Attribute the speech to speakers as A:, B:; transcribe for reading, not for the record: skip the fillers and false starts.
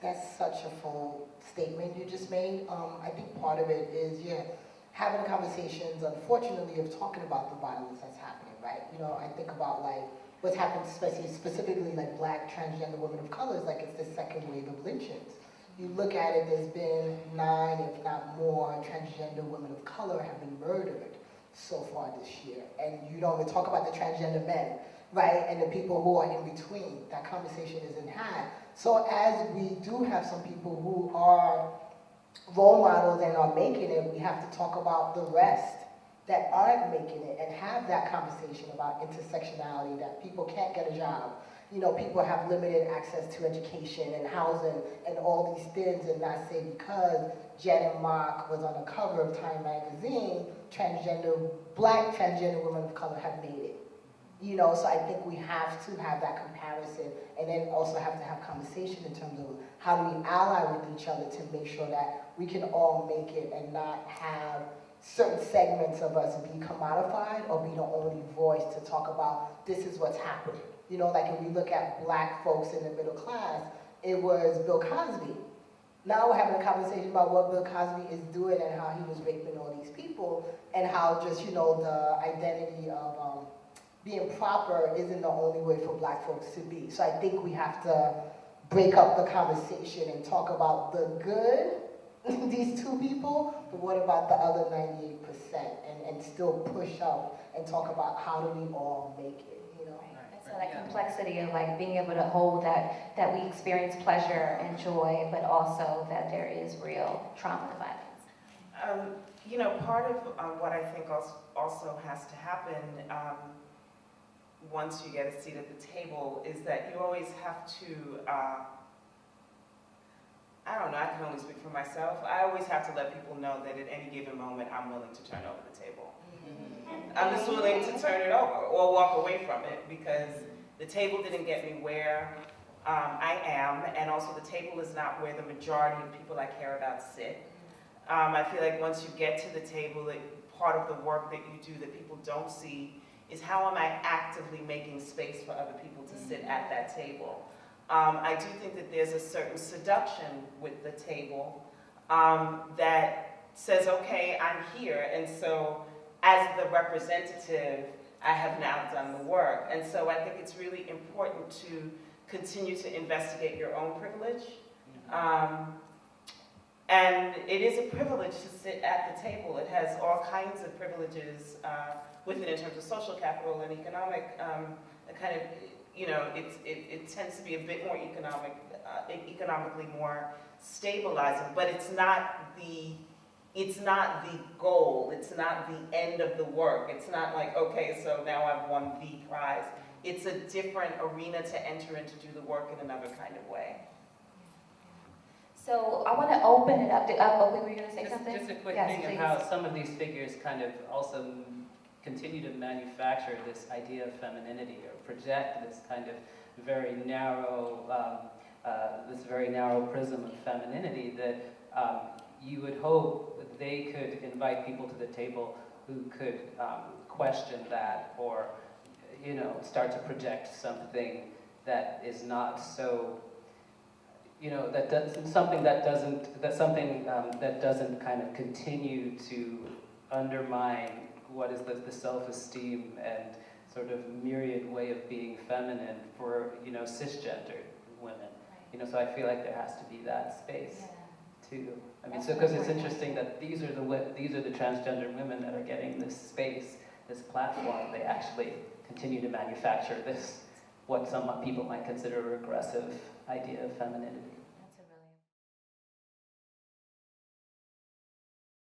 A: That's such a full statement you just made. I think part of it is, yeah, having conversations, unfortunately, of talking about the violence that's happening, right? You know, I think about like what's happened, especially specifically like Black transgender women of color, is like it's the second wave of lynchings. You look at it, there's been 9, if not more, transgender women of color have been murdered so far this year. And you don't even talk about the transgender men, right? And the people who are in between. That conversation isn't had. So as we do have some people who are role models and are making it, we have to talk about the rest that aren't making it and have that conversation about intersectionality, that people can't get a job. You know, people have limited access to education and housing and all these things, and not say because Janet Mock was on the cover of Time magazine, Black transgender women of color have made it. You know, so I think we have to have that comparison, and then also have to have conversation in terms of how do we ally with each other to make sure that we can all make it and not have certain segments of us be commodified or be the only voice to talk about this is what's happening. You know, like if we look at Black folks in the middle class, it was Bill Cosby. Now we're having a conversation about what Bill Cosby is doing and how he was raping all these people, and how just, you know, the identity of being proper isn't the only way for Black folks to be. So I think we have to break up the conversation and talk about the good, these two people, but what about the other 98%, and still push up and talk about how do we all make it, you know?
B: So that complexity of like being able to hold that we experience pleasure and joy, but also that there is real trauma and violence.
C: You know, part of what I think also has to happen once you get a seat at the table is that you always have to, I don't know, I can only speak for myself. I always have to let people know that at any given moment I'm willing to turn over the table. I'm just willing to turn it over or walk away from it, because the table didn't get me where I am, and also the table is not where the majority of people I care about sit. I feel like once you get to the table, that part of the work that you do that people don't see is how am I actively making space for other people to sit at that table. I do think that there's a certain seduction with the table that says, okay, I'm here, and so as the representative, I have now done the work. And so I think it's really important to continue to investigate your own privilege. And it is a privilege to sit at the table. It has all kinds of privileges with it in terms of social capital and economic, kind of, you know, it tends to be a bit more economically more stabilizing, but it's not the goal, it's not the end of the work. It's not like, okay, so now I've won the prize. It's a different arena to enter in to do the work in another kind of way.
B: So I want to open it up to, were you going to say something?
D: Just a quick
B: yes,
D: thing
B: please.
D: of how some of these figures kind of also continue to manufacture this idea of femininity, or project this kind of very narrow, prism of femininity that you would hope that they could invite people to the table who could question that, or, you know, start to project something that is not so, you know, that doesn't kind of continue to undermine what is the self-esteem and sort of myriad way of being feminine for, you know, cisgendered women. Right. You know, so I feel like there has to be that space too. I mean, so because it's interesting that these are the transgender women that are getting this space, this platform. They actually continue to manufacture this, what some people might consider a regressive idea of femininity.